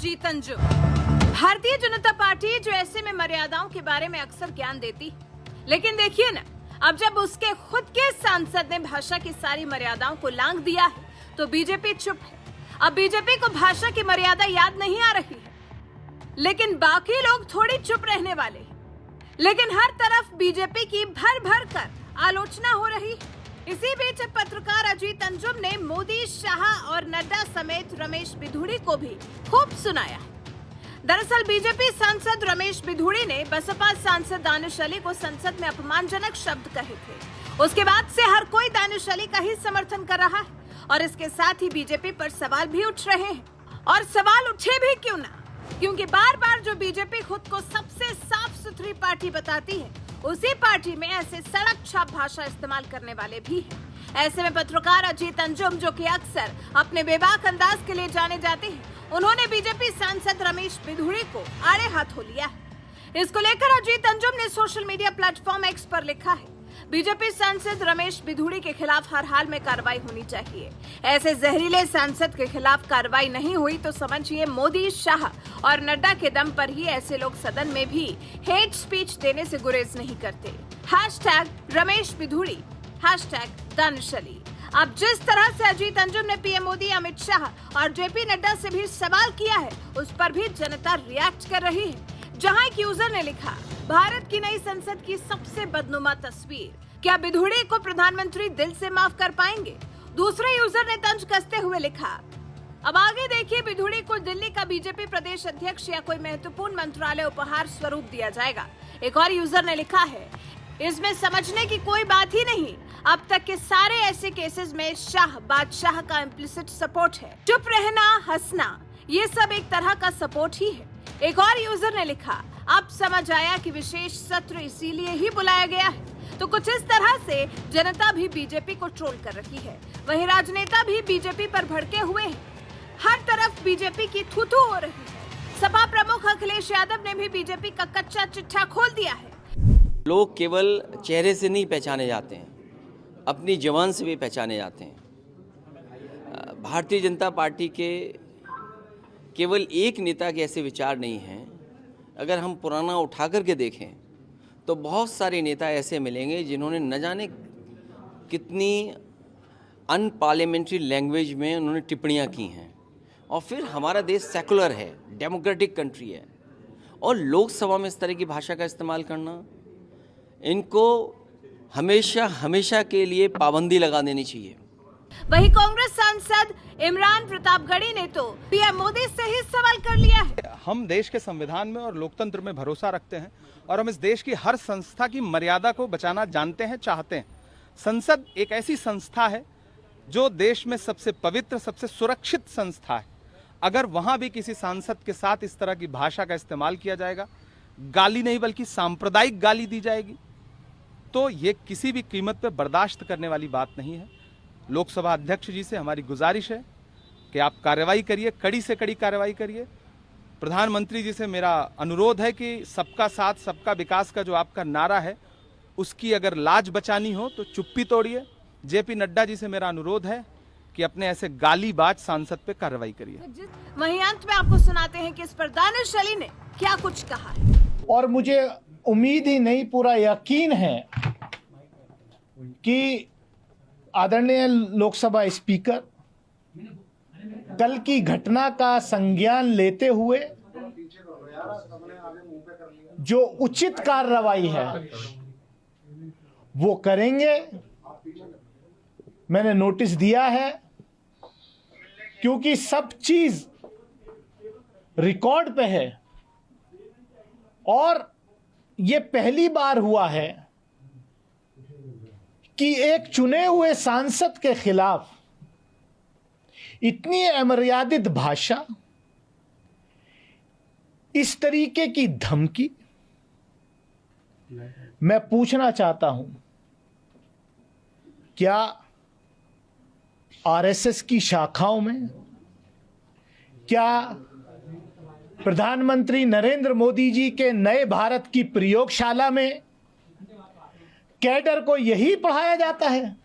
Ajit Anjum. Bharatiya Janata party जो ऐसे में मर्यादाओं के बारे में अक्सर ज्ञान देती, लेकिन देखिए ना, अब जब उसके खुद के सांसद ने भाषा की सारी मर्यादाओं को लांघ दिया है तो बीजेपी चुप है। अब बीजेपी को भाषा की मर्यादा याद नहीं आ रही है, लेकिन बाकी लोग थोड़ी चुप रहने वाले हैं। लेकिन हर तरफ बीजेपी की भर भर कर आलोचना हो रही है। इसी बीच पत्रकार अजीत अंजुम ने मोदी, शाह और नड्डा समेत रमेश बिधूड़ी को भी खूब सुनाया है। दरअसल बीजेपी सांसद रमेश बिधूड़ी ने बसपा सांसद दानिश अली को संसद में अपमानजनक शब्द कहे थे। उसके बाद से हर कोई दानिश अली का ही समर्थन कर रहा है और इसके साथ ही बीजेपी पर सवाल भी उठ रहे हैं। और सवाल उठे भी क्यों ना, क्योंकि बार बार जो बीजेपी खुद को सबसे साफ सुथरी पार्टी बताती है, उसी पार्टी में ऐसे सड़क छाप भाषा इस्तेमाल करने वाले भी हैं। ऐसे में पत्रकार अजीत अंजुम, जो कि अक्सर अपने बेबाक अंदाज के लिए जाने जाते हैं, उन्होंने बीजेपी सांसद रमेश बिधूड़ी को आड़े हाथों लिया है। इसको लेकर अजीत अंजुम ने सोशल मीडिया प्लेटफॉर्म एक्स पर लिखा है, बीजेपी सांसद रमेश बिधूड़ी के खिलाफ हर हाल में कार्रवाई होनी चाहिए। ऐसे जहरीले सांसद के खिलाफ कार्रवाई नहीं हुई तो समझिए मोदी, शाह और नड्डा के दम पर ही ऐसे लोग सदन में भी हेट स्पीच देने से गुरेज नहीं करते। #रमेश बिधूड़ी, #दानिश अली। अब जिस तरह से अजीत अंजुम ने पीएम मोदी, अमित शाह और जेपी नड्डा से भी सवाल किया है, उस पर भी जनता रिएक्ट कर रही है। जहां एक यूजर ने लिखा, भारत की नई संसद की सबसे बदनुमा तस्वीर, क्या बिधूड़ी को प्रधानमंत्री दिल से माफ कर पाएंगे? दूसरे यूजर ने तंज कसते हुए लिखा, अब आगे देखिए, बिधूड़ी को दिल्ली का बीजेपी प्रदेश अध्यक्ष या कोई महत्वपूर्ण मंत्रालय उपहार स्वरूप दिया जाएगा। एक और यूजर ने लिखा है, इसमें समझने की कोई बात ही नहीं, अब तक के सारे ऐसे केसेस में शाह बादशाह का इम्प्लिसिट सपोर्ट है। चुप रहना, हंसना, ये सब एक तरह का सपोर्ट ही है। एक और यूजर ने लिखा, अब समझ आया कि विशेष सत्र इसीलिए ही बुलाया गया है। तो कुछ इस तरह से जनता भी बीजेपी को ट्रोल कर रही है, वहीं राजनेता भी बीजेपी पर भड़के हुए हैं। हर तरफ बीजेपी की थू-थू हो रही है। सपा प्रमुख अखिलेश यादव ने भी बीजेपी का कच्चा चिट्ठा खोल दिया है। लोग केवल चेहरे से नहीं पहचाने जाते हैं, अपनी जबान से भी पहचाने जाते हैं। भारतीय जनता पार्टी के केवल एक नेता के ऐसे विचार नहीं हैं। अगर हम पुराना उठा करके देखें तो बहुत सारे नेता ऐसे मिलेंगे जिन्होंने न जाने कितनी अनपार्लियामेंट्री लैंग्वेज में उन्होंने टिप्पणियां की हैं। और फिर हमारा देश सेकुलर है, डेमोक्रेटिक कंट्री है, और लोकसभा में इस तरह की भाषा का इस्तेमाल करना, इनको हमेशा के लिए पाबंदी लगा देनी चाहिए। वहीं कांग्रेस सांसद इमरान प्रतापगढ़ी ने तो पीएम मोदी से ही सवाल कर लिया है। हम देश के संविधान में और लोकतंत्र में भरोसा रखते हैं और हम इस देश की हर संस्था की मर्यादा को बचाना जानते हैं, चाहते हैं। संसद एक ऐसी संस्था है जो देश में सबसे पवित्र, सबसे सुरक्षित संस्था है। अगर वहां भी किसी सांसद के साथ इस तरह की भाषा का इस्तेमाल किया जाएगा, गाली नहीं बल्कि सांप्रदायिक गाली दी जाएगी, तो ये किसी भी कीमत पर बर्दाश्त करने वाली बात नहीं है। लोकसभा अध्यक्ष जी से हमारी गुजारिश है कि आप कार्रवाई करिए, कड़ी से कड़ी कार्रवाई करिए। प्रधानमंत्री जी से मेरा अनुरोध है कि सबका साथ सबका विकास का जो आपका नारा है, उसकी अगर लाज बचानी हो तो चुप्पी तोड़िए। जेपी नड्डा जी से मेरा अनुरोध है कि अपने ऐसे गालीबाज सांसद पे कार्रवाई करिए। वहीं अंत में आपको सुनाते हैं कि इस पर दानिश अली ने क्या कुछ कहा है। और मुझे उम्मीद ही नहीं, पूरा यकीन है कि आदरणीय लोकसभा स्पीकर कल की घटना का संज्ञान लेते हुए जो उचित कार्रवाई है वो करेंगे। मैंने नोटिस दिया है, क्योंकि सब चीज रिकॉर्ड पे है और ये पहली बार हुआ है कि एक चुने हुए सांसद के खिलाफ इतनी अमर्यादित भाषा, इस तरीके की धमकी। मैं पूछना चाहता हूं, क्या आरएसएस की शाखाओं में, क्या प्रधानमंत्री नरेंद्र मोदी जी के नए भारत की प्रयोगशाला में कैडर को यही पढ़ाया जाता है?